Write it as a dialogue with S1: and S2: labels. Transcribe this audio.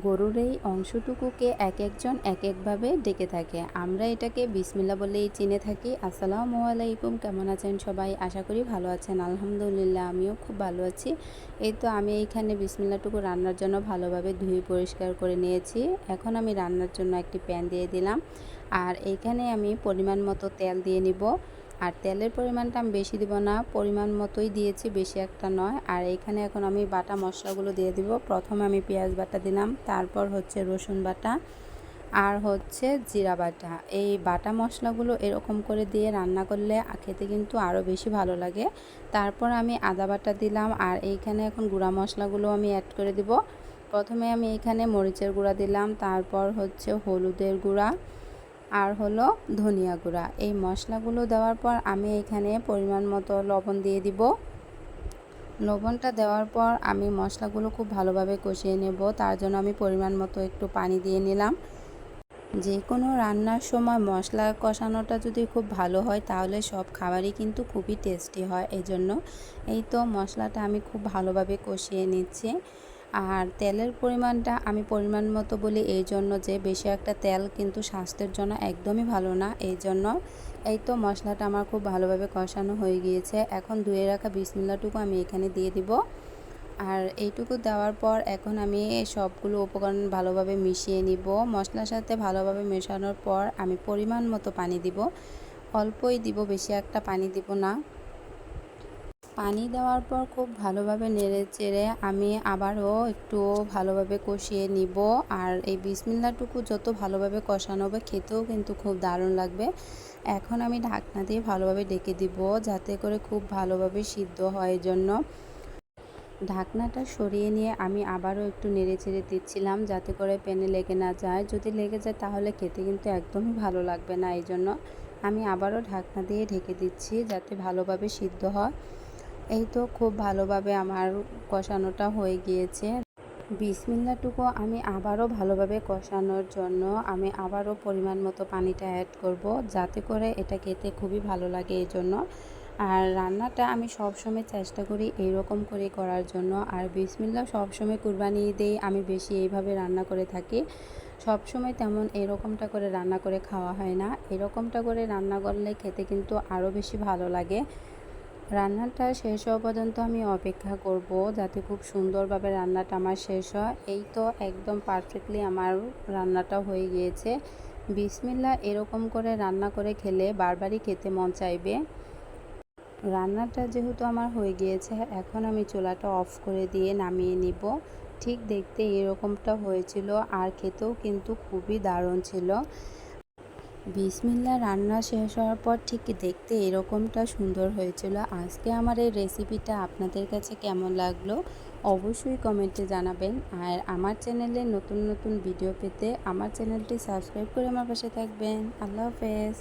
S1: গরুর এই অংশটুকুকে এক একজন এক একভাবে ডেকে থাকে। আমরা এটাকে বিসমিল্লাহ বলেই চিনে থাকি। আসসালামু আলাইকুম, কেমন আছেন সবাই? আশা করি ভালো আছেন। আলহামদুলিল্লাহ আমিও খুব ভালো আছি। এই তো আমি এইখানে বিসমিল্লাহটুকু রান্নার জন্য ভালোভাবে ধুয়ে পরিষ্কার করে নিয়েছি। এখন আমি রান্নার জন্য একটি প্যান দিয়ে দিলাম, আর এইখানে আমি পরিমাণ মতো তেল দিয়ে নিব। আর তেলের পরিমাণটা আমি বেশি দিব না, পরিমাণ মতোই দিয়েছি, বেশি একটা নয়। আর এইখানে এখন আমি বাটা মশলাগুলো দিয়ে দিব। প্রথমে আমি পেঁয়াজ বাটা দিলাম, তারপর হচ্ছে রসুন বাটা, আর হচ্ছে জিরা বাটা। এই বাটা মশলাগুলো এরকম করে দিয়ে রান্না করলে খেতে কিন্তু আরও বেশি ভালো লাগে। তারপর আমি আদা বাটা দিলাম, আর এইখানে এখন গুঁড়া মশলাগুলো আমি অ্যাড করে দিব। প্রথমে আমি এইখানে মরিচের গুঁড়া দিলাম, তারপর হচ্ছে হলুদের গুঁড়া, আর হলো ধনিয়া গুঁড়া। এই মশলাগুলো দেওয়ার পর আমি এখানে পরিমাণ মতো লবণ দিয়ে দিব। লবণটা দেওয়ার পর আমি মশলাগুলো খুব ভালোভাবে কষিয়ে নেব, তার জন্য আমি পরিমাণ মতো একটু পানি দিয়ে নিলাম। যে কোনো রান্নার সময় মশলা কষানোটা যদি খুব ভালো হয় তাহলে সব খাবারই কিন্তু খুবই টেস্টি হয়। এই জন্য এই তো মশলাটা আমি খুব ভালোভাবে কষিয়ে নিচ্ছি। আর তেলের পরিমাণটা আমি পরিমাণ মতো বলি এই জন্য যে বেশি একটা তেল কিন্তু স্বাস্থ্যের জন্য একদমই ভালো না। এই জন্য এই তো মশলাটা আমার খুব ভালোভাবে কষানো হয়ে গিয়েছে। এখন ধুয়ে রাখা বিসমিল্লাহটুকু আমি এখানে দিয়ে দিব। আর এইটুকু দেওয়ার পর এখন আমি সবগুলো উপকরণ ভালোভাবে মিশিয়ে নিব। মশলার সাথে ভালোভাবে মেশানোর পর আমি পরিমাণ মতো পানি দিব। অল্পই দিব, বেশি একটা পানি দিব না। পানি দেওয়ার পর খুব ভালোভাবে নেড়ে চেড়ে আমি আবারও একটু ভালোভাবে কষিয়ে নিব। আর এই বিসমিল্লাহটুকু যত ভালোভাবে কষানো হবে খেতেও কিন্তু খুব দারুণ লাগবে। এখন আমি ঢাকনা দিয়ে ভালোভাবে ডেকে দিব, যাতে করে খুব ভালোভাবে সিদ্ধ হয়। এই জন্য ঢাকনাটা সরিয়ে নিয়ে আমি আবারও একটু নেড়ে চেড়ে দিচ্ছিলাম, যাতে করে প্যানে লেগে না যায়। যদি লেগে যায় তাহলে খেতে কিন্তু একদমই ভালো লাগবে না। এই জন্য আমি আবারও ঢাকনা দিয়ে ঢেকে দিচ্ছি, যাতে ভালোভাবে সিদ্ধ হয়। এই তো খুব ভালোভাবে আমার কষানোটা হয়ে গিয়েছে। বিসমিল্লাহটুকু আমি আবারও ভালোভাবে কষানোর জন্য আমি আবারও পরিমাণ মতো পানিটা অ্যাড করব, যাতে করে এটা খেতে খুবই ভালো লাগে। এই জন্য আর রান্নাটা আমি সবসময় চেষ্টা করি এইরকম করে করার জন্য। আর বিসমিল্লাহ সবসময় কুরবানি ঈদেই আমি বেশি এইভাবে রান্না করে থাকি। সবসময় তেমন এরকমটা করে রান্না করে খাওয়া হয় না। এরকমটা করে রান্না করলে খেতে কিন্তু আরও বেশি ভালো লাগে। রান্নাটা শেষ হওয়া পর্যন্ত আমি অপেক্ষা করব, যাতে খুব সুন্দরভাবে রান্নাটা আমার শেষ হয়। এই তো একদম পারফেক্টলি আমার রান্নাটা হয়ে গিয়েছে। বিসমিল্লাহ এরকম করে রান্না করে খেলে বারবারই খেতে মন চাইবে। রান্নাটা যেহেতু আমার হয়ে গিয়েছে, এখন আমি চুলাটা অফ করে দিয়ে নামিয়ে নিব। ঠিক দেখতে এরকমটা হয়েছিল, আর খেতেও কিন্তু খুবই দারুণ ছিল। বিসমিল্লাহ রান্না শেষ হওয়ার পর ঠিক দেখতে এরকমটা সুন্দর হয়েছিল। আজকে আমার এই রেসিপিটা আপনাদের কাছে কেমন লাগলো অবশ্যই কমেন্টে জানাবেন। আর আমার চ্যানেলে নতুন নতুন ভিডিও পেতে আমার চ্যানেলটি সাবস্ক্রাইব করে আমার পাশে থাকবেন। আল্লাহ হাফেজ।